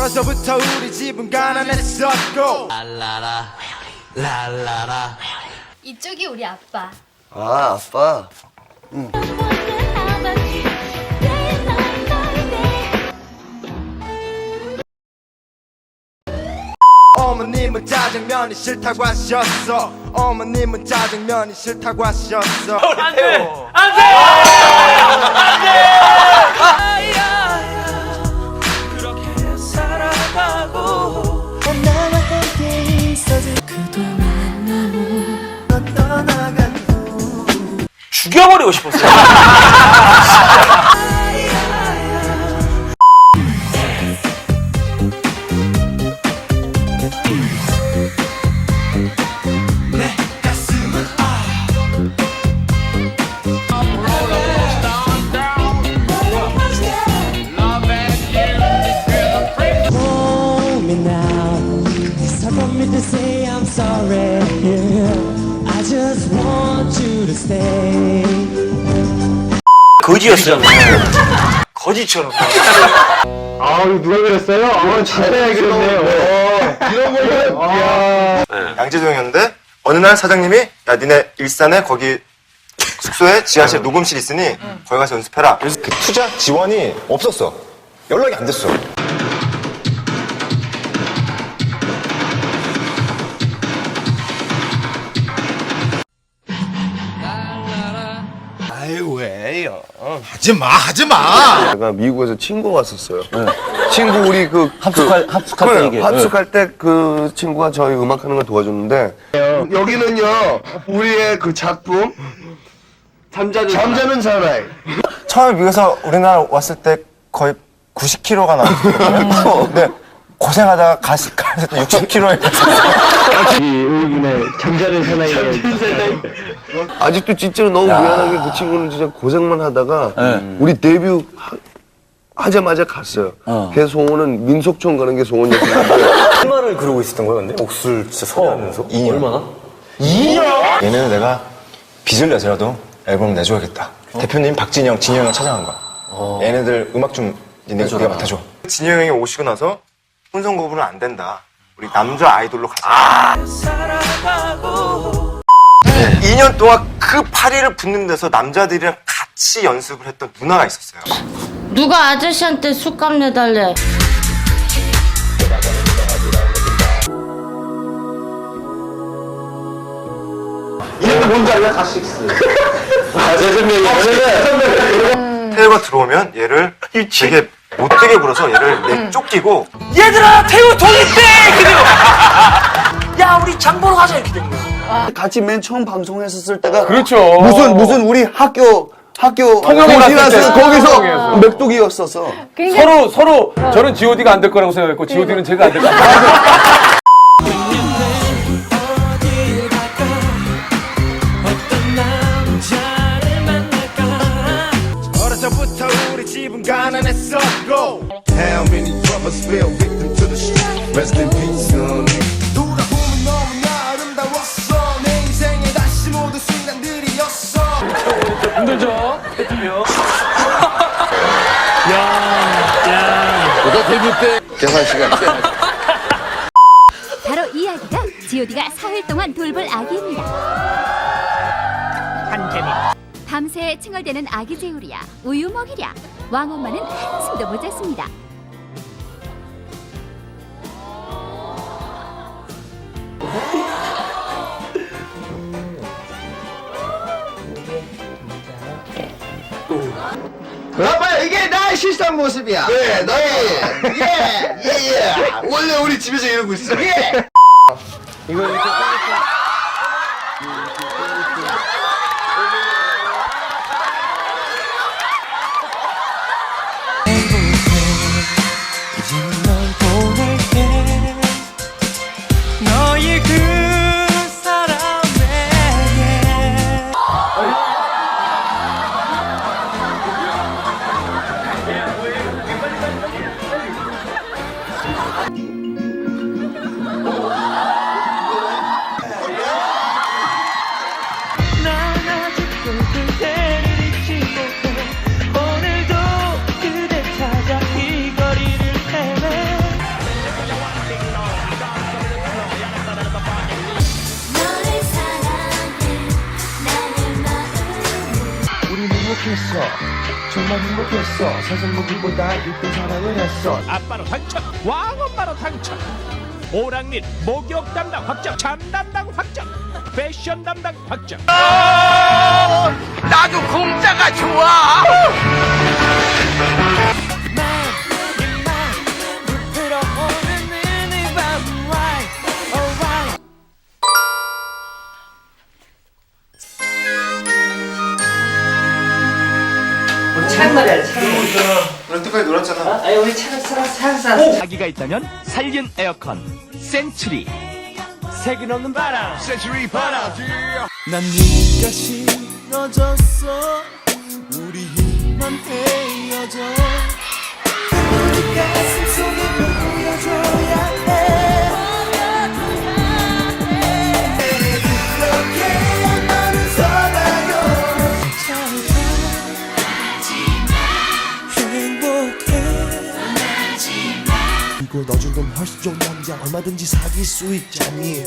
어려서부터 우리 집은 가난했었고 랄라라 랄라라. 이쪽이 우리 아빠. 아, 아빠. 어머님은 짜장면이 싫다고 하셨어. 어머님은 짜장면이 싫다고 하셨어. 안돼! 안돼! 그렇게 살아가고 나와 함께 있어줄 그동안 너무 떠나가고 죽여버리고 싶었어요. to say I'm sorry. I just want you to stay. 거지였어요. 거지처럼. 아, 이거 누가 그랬어요? 아, 진짜 그랬네요. 이런 거는. 양재동이었는데 어느 날 사장님이 야 니네 일산에 거기 숙소에 지하실 녹음실 있으니 거기 가서 연습해라. 그래서 그 투자 지원이 없었어. 연락이 안 됐어. 아유, 왜요? 하지마. 내가 미국에서 친구가 왔었어요. 친구 우리 합숙할 때 그 친구가 저희 음악하는 걸 도와줬는데 여기는요 우리의 그 작품 잠자는 사나이. 처음에 미국에서 우리나라 왔을 때 거의 90kg가 나왔거든요. 근데 고생하다가 가서 60kg에 여기네 잠자는 사나이. 아직도 진짜로 너무 미안한 게 그 친구는 진짜 고생만 하다가 우리 데뷔 하자마자 갔어요. 걔 소원은 민속촌 가는 게 소원이었는데. 얼마를 그러고 있었던 거야, 근데? 옥술 진짜 소리하면서? 2년. 얼마나? 2년? 얘네는 내가 빚을 내서라도 앨범을 내줘야겠다. 대표님 박진영, 진영이 찾아간 거야. 얘네들 음악 좀 네가 맡아줘. 진영 형이 오시고 나서 혼성 거부는 안 된다. 우리 남자 아이돌로 가자. 2년 동안 그 파리를 붙는 데서 남자들이랑 같이 연습을 했던 누나가 있었어요. 누가 아저씨한테 술값 내달래. 이름 뭔지 알아? 가식스. 태우가 들어오면 얘를 되게 못되게 굴어서 얘를 쫓기고 얘들아, 태우 돈 있대! 그리고 야, 우리 장 보러 가자 이렇게 된 거야. 같이 맨 처음 방송했었을 때가. 그렇죠. 무슨 우리 학교 통영이라서 거기서 맥독이었어서. 서로 저는 G.O.D가 안 될 거라고 생각했고 G.O.D는 제가 안 될 거 같아요. 어려서부터 우리 집은 가난했었고 How many brothers fell victim to the street? Rest in peace, son. 돌아보면 너무나 아름다웠어. 내 인생의 다시 모든 순간들이었어. 힘들죠? 계산 시간. 바로 이 아기가 G.O.D가 사흘 동안 돌볼 아기입니다. 밤새 칭얼대는 아기 재우리야. 우유 먹이랴. 왕엄마는 한숨도 못 잤습니다. 아빠 이게 나의 실상 모습이야. 그래, 너희. 예. 원래 우리 집에서 이러고 있어. 예. 이거 이렇게. 너의 그 사람에게 난 아직도 그대를 잊지 못해. 오늘도 그대 찾아 이 거리를 헤매. 정말 행복했어. 세상 누구보다 이쁜 사랑을 했어. 아빠로 당첨, 왕엄마로 당첨. 오랑민 목욕 담당 확정, 잠 담당 확정, 패션 담당 확정. 나도 공짜가 좋아. 여태까지 놀았잖아. 아기가 있다면 살균 에어컨 센츄리. 색은 없는 바람 센츄리 바람. 난 네가 싫어졌어. 우리만 헤어져. 우리 가슴 속에 보여줘야 해. 그렇게 너는 서나요. 행복해. 이거 너 정도면 훨씬 좋은 남자 얼마든지 사귈 수 있잖니.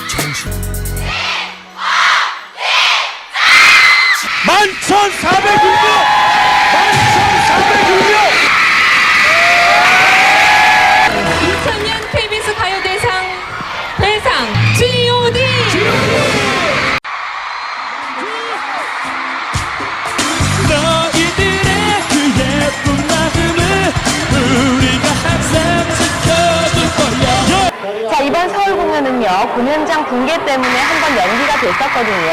정신 11,406! 2000년 KBS 가요대상 대상 G.O.D. 너희들의 그 예쁜 마음을 우리가 항상 지켜줄 거야. 자, 이번 서울 공연은요, 공연장 붕괴 때문에 한번 연기가 됐었거든요.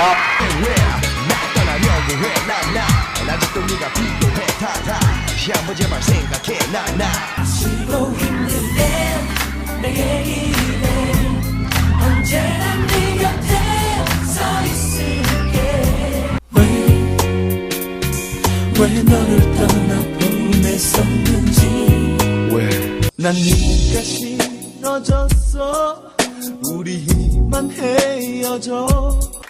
왜 너를 떠나보냈었는지. 난 네가 싫어졌어. 우리만 헤어져.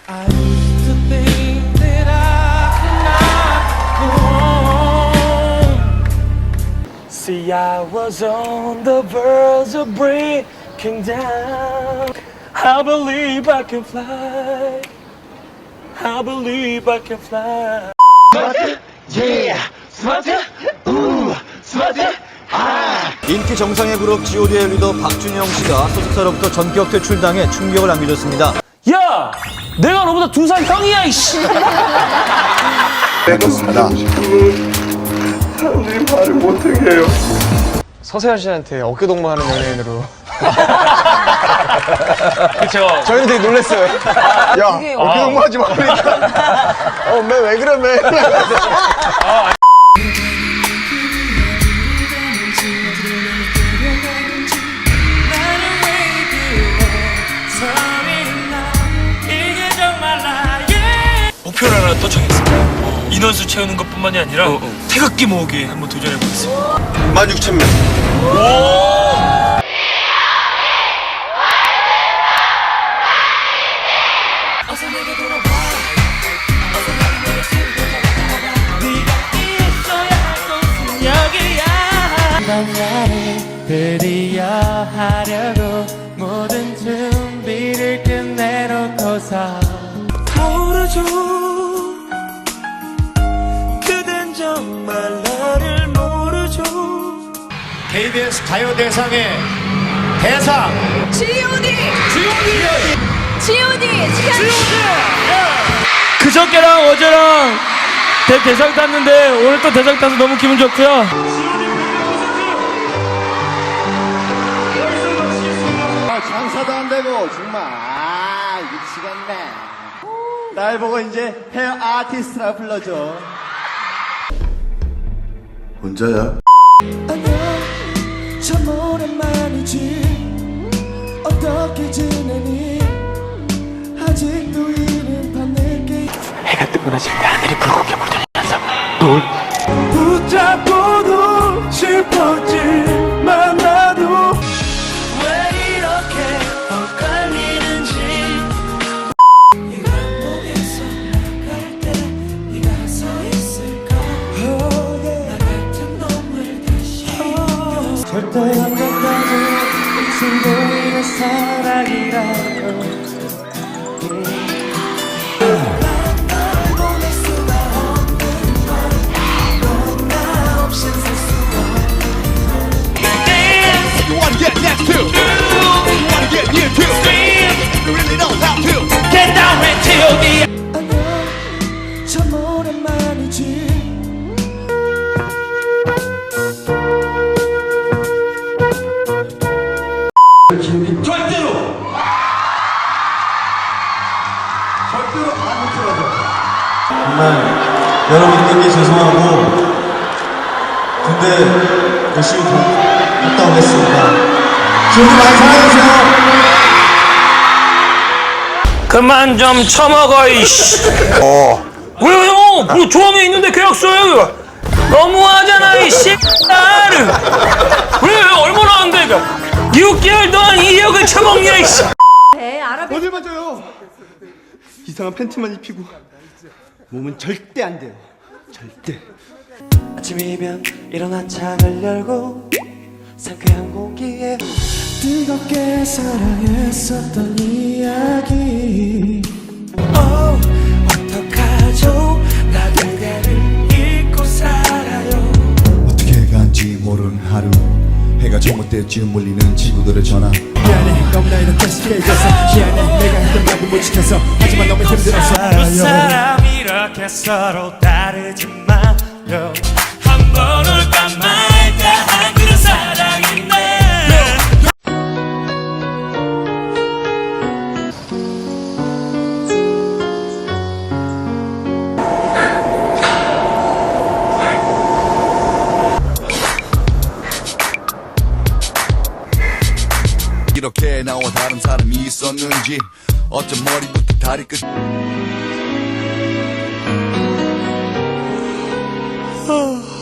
I used to think that I could not go on. See, I was on the verge of breaking down. I believe I can fly. I believe I can fly. 인기 정상의 그룹 G.O.D의 리더 박준영 씨가 소속사로부터 전격 퇴출당해 충격을 안겨줬습니다. 야, 내가 너보다 2살 형이야, 이씨. 그렇습니다. 사람들이 말을 못하게 해요. 서세현 씨한테 어깨 동무하는 연예인으로. 그쵸. 저희는 되게 놀랐어요. 야, 어깨 동무하지 마. 그러니까. 왜 그래, 매. 목표를 하나 또 정했습니다. 인원수 채우는 것뿐만이 아니라 태극기 모으기에 한번 도전해보겠습니다. 16,000명. 난 나를 드디어 하려고 모든 준비를 끝내놓고서 타오르죠. 그댄 정말 나를 모르죠. KBS 가요대상의 대상 G.O.D. 그저께랑 어제랑 대상 땄는데 오늘 또 대상 따서 너무 기분 좋고요. 장사도 안 되고 정말 미치겠네. 날 보고 이제 헤어 아티스트라 불러줘. 혼자야? 참 오랜만이지. 어떻게 지내니? 아직도 이른 밤늦게 해가 뜨고 나서 하늘이 붉게 물들면서 노을 붙잡고도 싶었지만 나도 왜 이렇게 엇갈리는지. 네가 목에서 나갈 때 네가 서 있을까. 나 같은 놈을 다시 절대 안 된다고 충분히 사랑이라고. 날 보낼 수가 없는 걸 to. Wanna get near to. You really know how to. Get down with G.O.D. 참 오랜만이지. 정말 여러분들께 죄송하고 군대 열심히 갔다 오겠습니다. 지금 많이 사랑해주세요. 그만 좀 처먹어 이씨. 왜요? 그 조항에 있는데 계약서에 너무하잖아 이씨. 왜 얼마나 안 돼? 6개월 동안 2억을 처먹냐 이씨. 어딜 맞아요? 이상한 팬티만 입히고 몸은 절대 안 돼요. 절대. 아침이면 일어나 창을 열고 상쾌한 공기에 뜨겁게 사랑했었던 이야기. 어떡하죠? 나 그대를 잊고 살아요. 어떻게 간지 모르는 하루 해가 저물 때쯤 울리는 친구들의 전화. 미안해 너무나 이렇게 쉽게 잊어서. 미안해 내가 했던 말도 못 지켜서. 하지만 너무 힘들어서. 두 사람 이렇게 서로 다르지만 한 번 올까 말까 한 그런 사랑인데. 이렇게 나와 다른 사람이 있었는지 어쩜 머리부터 다리끝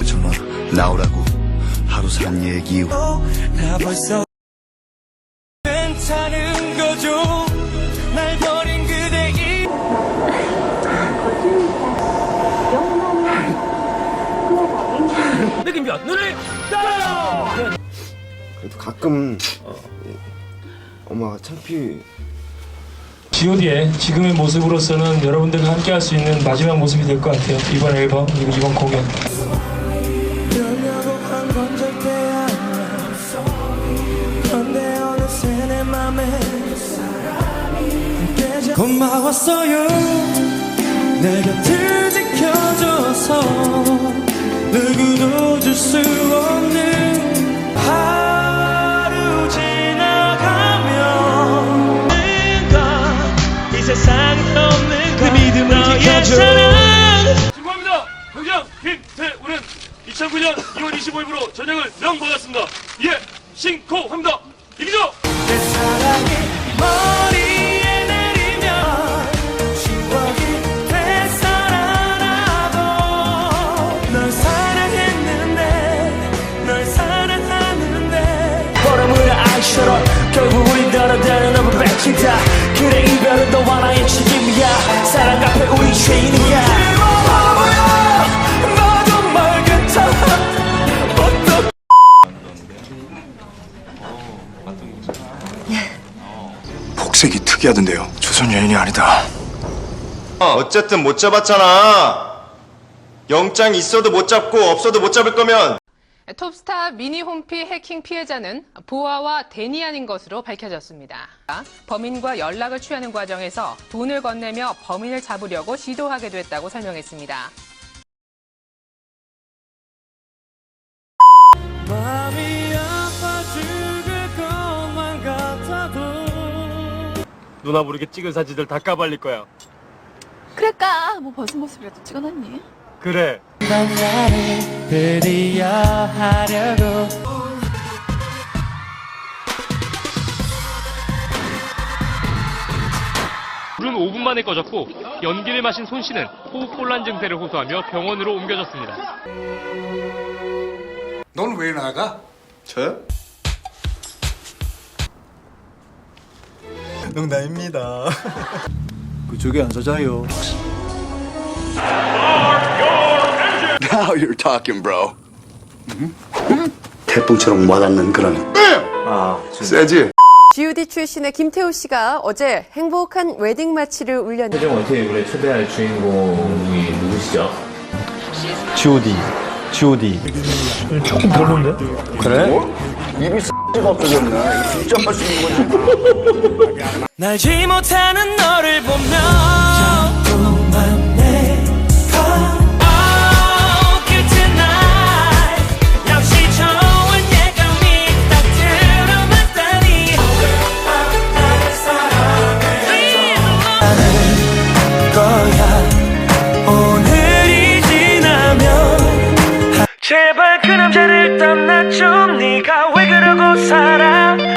전화 나오라고 하루 산 얘기. 나 벌써 괜찮은 거죠? 날 버린 그대 이 느낌표 눈을 따라. 그래도 가끔 엄마가 창피. G.O.D의 지금의 모습으로서는 여러분들과 함께 할 수 있는 마지막 모습이 될 것 같아요. 이번 앨범 그리고 이번 공연. 그러려고 한 건 절대 아니야. 그런데 어느새 내 맘에 고마웠어요. 내 곁을 지켜줘서 누구도 줄 수 없는 하루 지나가면 이 세상에 없는 그 믿음을 지켜줘. 수고합니다. 경장 김태우는 2009년 2월 25일부로 전역을 명받았습니다. 예, 신고합니다. 이기죠. 내 사랑이 머리에 내리면 추억이 되살아나도 널 사랑했는데 널 사랑하는데 바람을 아이처럼 결국 우린 다른 업을 뺏긴다. 그래 이별은 너와 나의 책임이야. 사랑 앞에 우리 죄인이야. 바보야 너도 말 같아. 복색이 특이하던데요. 조선 여인이 아니다. 어쨌든 못 잡았잖아. 영장 있어도 못 잡고 없어도 못 잡을 거면. 톱스타 미니 홈피 해킹 피해자는 보아와 데니안인 것으로 밝혀졌습니다. 범인과 연락을 취하는 과정에서 돈을 건네며 범인을 잡으려고 시도하게 됐다고 설명했습니다. 마음이 아파 죽을 것만 같아도 누나 모르게 찍은 사진들 다 까발릴 거야. 그럴까? 뭐 벗은 모습이라도 찍어놨니? 그래. 난 나를 그리려 하려고 불은 5분 만에 꺼졌고 연기를 마신 손 씨는 호흡곤란 증세를 호소하며 병원으로 옮겨졌습니다. 넌 왜 나가? 저요? 농담입니다. 그쪽에 안 서자요. Now you're talking, bro. 태풍처럼 와닿는 그런. 세지? G.O.D 출신의 김태우 씨가 어제 행복한 웨딩 마치를 울렸는데 최종 원테이블에 초대할 주인공이 누구시죠? G.O.D. 조금 별론데? 그래? 입이 날지 못하는 너를 보며 자꾸만 내가 Oh good tonight 역시 좋은 예감이 딱 들어맞다니 나를 사랑해 하는 거야 오늘이 지나면 제발 그 남자를 떠나줘 네가 왜 그러고 살아